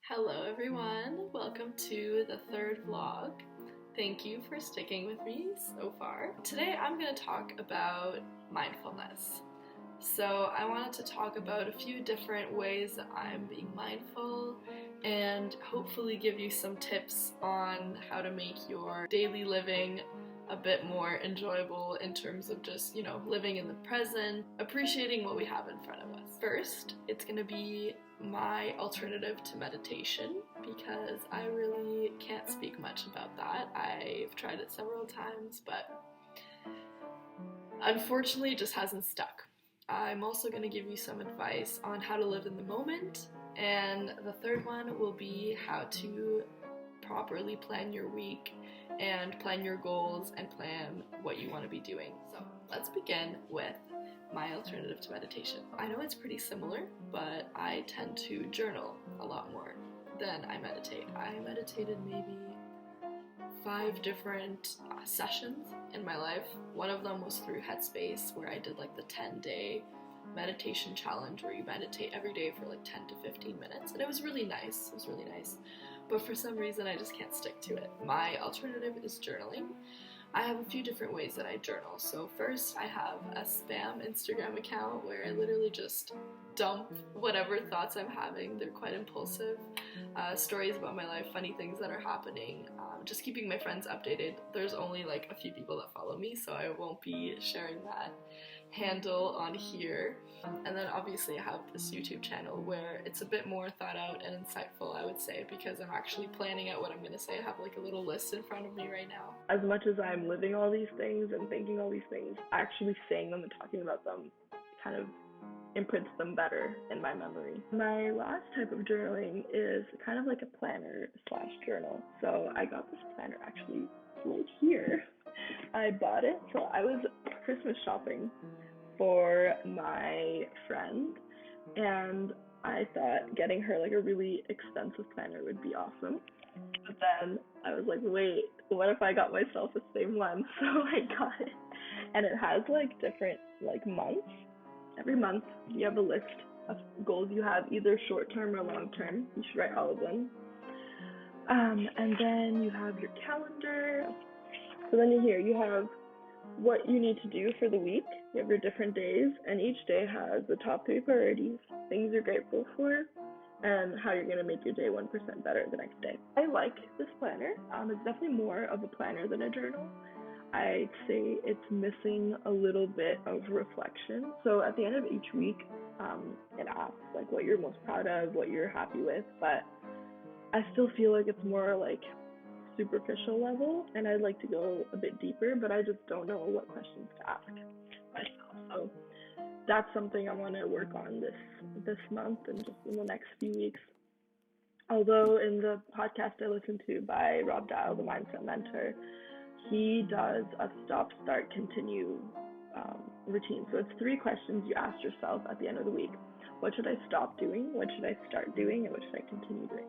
Hello everyone, welcome to the third vlog. Thank you for sticking with me so far. Today I'm going to talk about mindfulness. So I wanted to talk about a few different ways that I'm being mindful and hopefully give you some tips on how to make your daily living a bit more enjoyable in terms of just, living in the present, appreciating what we have in front of us. First, it's going to be my alternative to meditation because I really can't speak much about that. I've tried it several times, but unfortunately it just hasn't stuck. I'm also going to give you some advice on how to live in the moment, and the third one will be how to properly plan your week and plan your goals and plan what you want to be doing. So let's begin with my alternative to meditation. I know it's pretty similar, but I tend to journal a lot more than I meditate. I meditated maybe 5 different sessions in my life. One of them was through Headspace, where I did like the 10-day meditation challenge where you meditate every day for like 10 to 15 minutes, and it was really nice. But for some reason I just can't stick to it. My alternative is journaling. I have a few different ways that I journal. So first, I have a spam Instagram account where I literally just dump whatever thoughts I'm having. They're quite impulsive. Stories about my life, funny things that are happening, just keeping my friends updated. There's only like a few people that follow me, so I won't be sharing that handle on here. And then obviously I have this YouTube channel where it's a bit more thought out and insightful, I would say, because I'm actually planning out what I'm going to say. I have like a little list in front of me right now. As much as I'm living all these things and thinking all these things, actually saying them and talking about them kind of imprints them better in my memory. My last type of journaling is kind of like a planner / journal. So I got this planner actually right here. I bought it, so I was Christmas shopping for my friend, and I thought getting her like a really expensive planner would be awesome. But then I was like, wait, what if I got myself the same one? So I got it, and it has like different like months. Every month you have a list of goals you have, either short-term or long-term. You should write all of them. And then you have your calendar. So then you have what you need to do for the week. You have your different days, and each day has the top 3 priorities, things you're grateful for, and how you're going to make your day 1% better the next day. I like this planner. It's definitely more of a planner than a journal. I'd say it's missing a little bit of reflection. So at the end of each week, it asks like what you're most proud of, what you're happy with, but I still feel like it's more like superficial level, and I'd like to go a bit deeper, but I just don't know what questions to ask myself. So that's something I want to work on this month and just in the next few weeks. Although in the podcast I listened to by Rob Dial, the Mindset Mentor, he does a stop, start, continue routine. So it's 3 questions you ask yourself at the end of the week. What should I stop doing? What should I start doing? And what should I continue doing?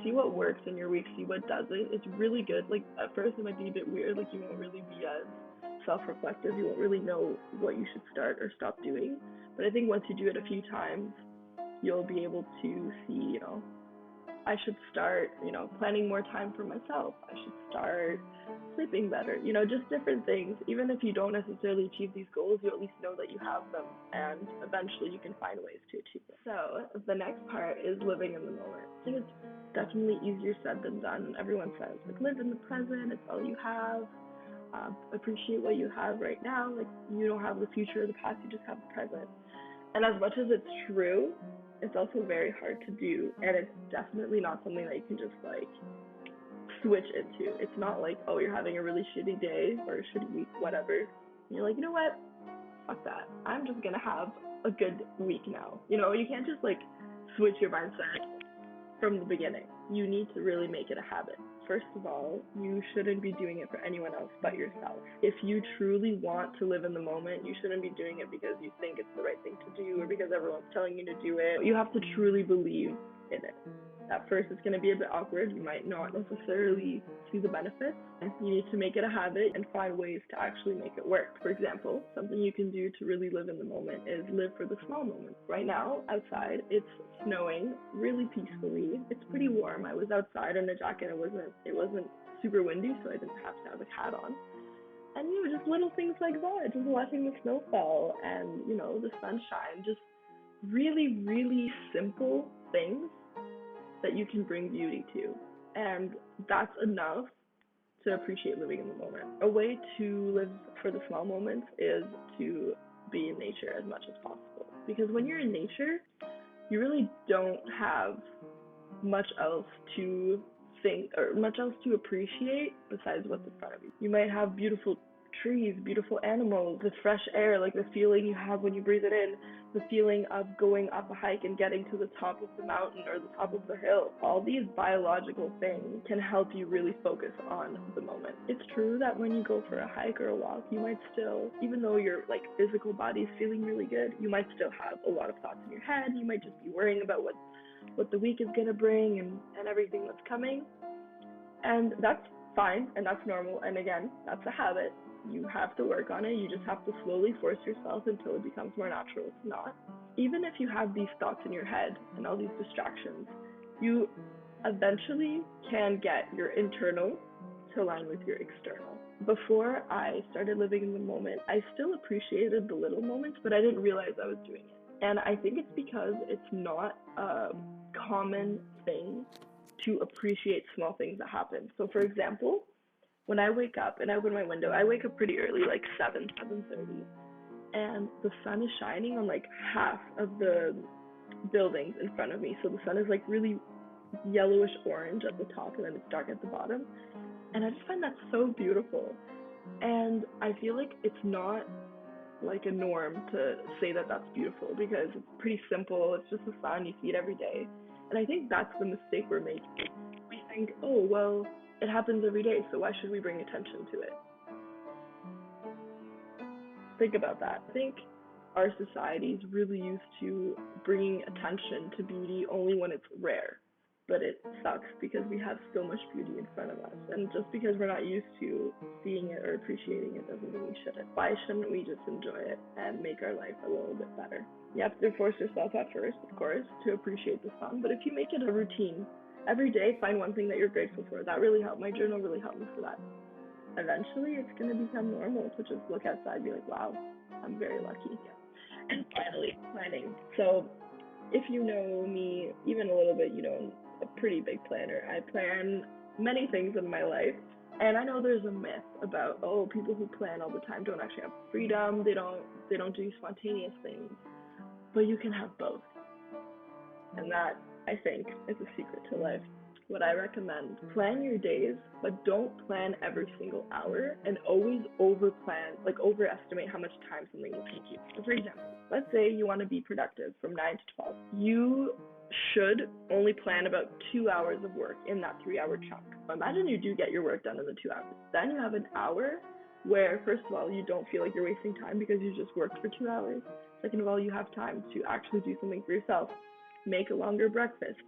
See what works in your week, see what doesn't. It's really good. Like at first it might be a bit weird, like you won't really be as self-reflective, you won't really know what you should start or stop doing. But I think once you do it a few times, you'll be able to see, I should start, planning more time for myself. I should start sleeping better, just different things. Even if you don't necessarily achieve these goals, you at least know that you have them, and eventually you can find ways to achieve them. So the next part is living in the moment. I think it's definitely easier said than done. Everyone says, like, live in the present, it's all you have. Appreciate what you have right now. Like, you don't have the future or the past, you just have the present. And as much as it's true, it's also very hard to do, and it's definitely not something that you can just like switch into. It's not like, oh, you're having a really shitty day or a shitty week, whatever, and you're like, you know what, fuck that, I'm just gonna have a good week now. You can't just like switch your mindset from the beginning. You need to really make it a habit. First of all, you shouldn't be doing it for anyone else but yourself. If you truly want to live in the moment, you shouldn't be doing it because you think it's the right thing to do or because everyone's telling you to do it. You have to truly believe in it. At first, it's going to be a bit awkward. You might not necessarily see the benefits. You need to make it a habit and find ways to actually make it work. For example, something you can do to really live in the moment is live for the small moments. Right now, outside, it's snowing really peacefully. It's pretty warm. I was outside in a jacket. It wasn't super windy, so I didn't have to have a hat on. And just little things like that, just watching the snow fall and the sunshine, just really, really simple things that you can bring beauty to. And that's enough to appreciate living in the moment. A way to live for the small moments is to be in nature as much as possible. Because when you're in nature, you really don't have much else to think or much else to appreciate besides what's in front of you. You might have beautiful trees, beautiful animals, the fresh air, like the feeling you have when you breathe it in, the feeling of going up a hike and getting to the top of the mountain or the top of the hill. All these biological things can help you really focus on the moment. It's true that when you go for a hike or a walk, you might still, even though your physical body is feeling really good, you might still have a lot of thoughts in your head. You might just be worrying about what the week is going to bring and everything that's coming. And that's fine and that's normal. And again, that's a habit. You have to work on it. You just have to slowly force yourself until it becomes more natural to not. Even if you have these thoughts in your head and all these distractions, you eventually can get your internal to align with your external. Before I started living in the moment, I still appreciated the little moments, but I didn't realize I was doing it. And I think it's because it's not a common thing to appreciate small things that happen. So for example, when I wake up and I open my window, I wake up pretty early, like 7:30, and the sun is shining on half of the buildings in front of me. So the sun is really yellowish orange at the top and then it's dark at the bottom. And I just find that so beautiful. And I feel like it's not a norm to say that that's beautiful because it's pretty simple. It's just the sun, you see it every day. And I think that's the mistake we're making. We think, oh, well, it happens every day, so why should we bring attention to it? Think about that. I think our society is really used to bringing attention to beauty only when it's rare. But it sucks because we have so much beauty in front of us. And just because we're not used to seeing it or appreciating it doesn't mean we shouldn't. Why shouldn't we just enjoy it and make our life a little bit better? You have to force yourself at first, of course, to appreciate the sun. But if you make it a routine, every day find one thing that you're grateful for. That really helped. My journal really helped me for that. Eventually, it's going to become normal to just look outside and be like, wow, I'm very lucky. And finally, planning. So if you know me even a little bit, you know I'm a pretty big planner. I plan many things in my life. And I know there's a myth about, oh, people who plan all the time don't actually have freedom. They don't do spontaneous things. But you can have both. And that, I think, is a secret to life. What I recommend, plan your days, but don't plan every single hour and always overestimate how much time something will take you. So for example, let's say you want to be productive from 9 to 12. You should only plan about 2 hours of work in that 3-hour chunk. Imagine you do get your work done in the 2 hours. Then you have an hour where, first of all, you don't feel like you're wasting time because you just worked for 2 hours. Second of all, you have time to actually do something for yourself. Make a longer breakfast.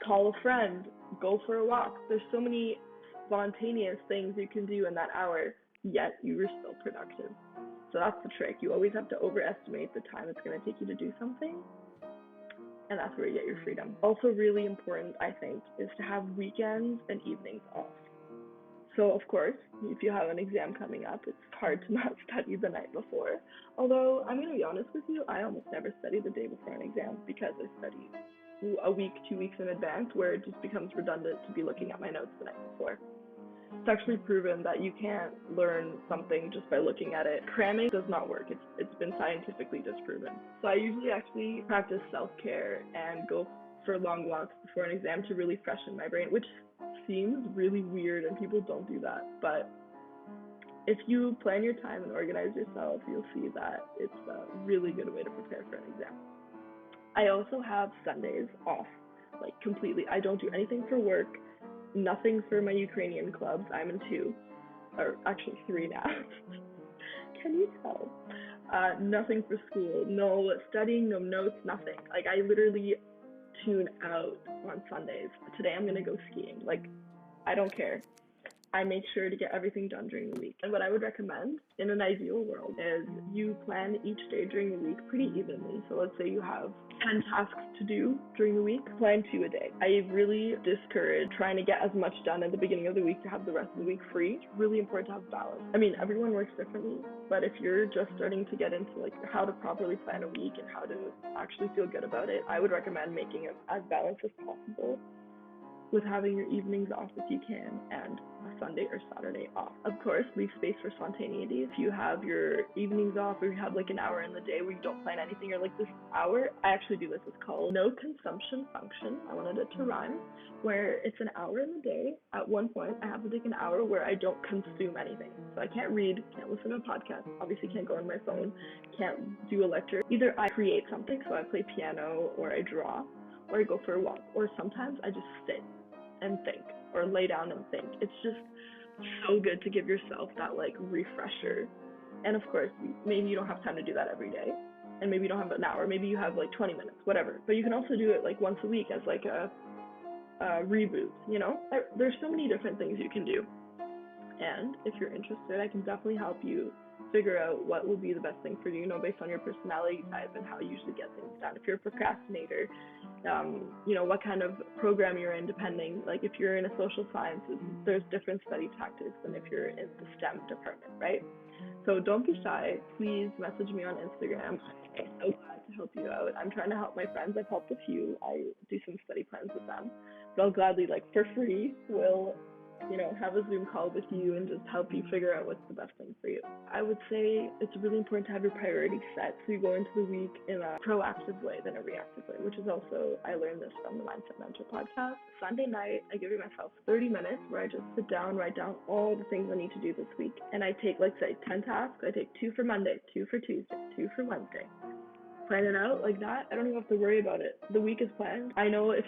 Call a friend, go for a walk. There's so many spontaneous things you can do in that hour, yet you are still productive. So that's the trick. You always have to overestimate the time it's going to take you to do something, and that's where you get your freedom. Also really important, I think, is to have weekends and evenings off. So of course, if you have an exam coming up, it's hard to not study the night before. Although, I'm going to be honest with you, I almost never study the day before an exam because I study a week, 2 weeks in advance, where it just becomes redundant to be looking at my notes the night before. It's actually proven that you can't learn something just by looking at it. Cramming does not work. It's been scientifically disproven. So I usually actually practice self-care and go for long walks before an exam to really freshen my brain, which seems really weird and people don't do that. But if you plan your time and organize yourself, you'll see that it's a really good way to prepare for an exam. I also have Sundays off, completely. I don't do anything for work, nothing for my Ukrainian clubs. I'm in 2, or actually 3 now. Can you tell? Nothing for school, no studying, no notes, nothing. I literally tune out on Sundays. Today I'm gonna go skiing. Like, I don't care. I make sure to get everything done during the week. And what I would recommend in an ideal world is you plan each day during the week pretty evenly. So let's say you have 10 tasks to do during the week, plan 2 a day. I really discourage trying to get as much done at the beginning of the week to have the rest of the week free. It's really important to have balance. I mean, everyone works differently, but if you're just starting to get into like how to properly plan a week and how to actually feel good about it, I would recommend making it as balanced as possible, with having your evenings off if you can, and a Sunday or Saturday off. Of course, leave space for spontaneity. If you have your evenings off, or you have like an hour in the day where you don't plan anything, or like this hour, I actually do this, it's called no consumption function. I wanted it to rhyme, where it's an hour in the day. At one point, I have to take an hour where I don't consume anything. So I can't read, can't listen to a podcast, obviously can't go on my phone, can't do a lecture. Either I create something, so I play piano, or I draw, or I go for a walk, or sometimes I just sit and think, or lay down and think. It's just so good to give yourself that like refresher. And of course, maybe you don't have time to do that every day, and maybe you don't have an hour, maybe you have like 20 minutes, whatever. But you can also do it like once a week as like a reboot, you know? There's so many different things you can do. And if you're interested, I can definitely help you figure out what will be the best thing for you, based on your personality type and how you usually get things done. If you're a procrastinator, what kind of program you're in, depending, like if you're in a social sciences, there's different study tactics than if you're in the STEM department, right? So don't be shy. Please message me on Instagram. I'm so glad to help you out. I'm trying to help my friends. I've helped a few. I do some study plans with them. But I'll gladly, for free, will have a Zoom call with you and just help you figure out what's the best thing for you. I would say it's really important to have your priorities set so you go into the week in a proactive way than a reactive way, which is also, I learned this from the Mindset Mentor podcast. Sunday night, I give myself 30 minutes where I just sit down, write down all the things I need to do this week. And I take, say, 10 tasks. I take 2 for Monday, 2 for Tuesday, 2 for Wednesday. Plan it out like that. I don't even have to worry about it. The week is planned. I know if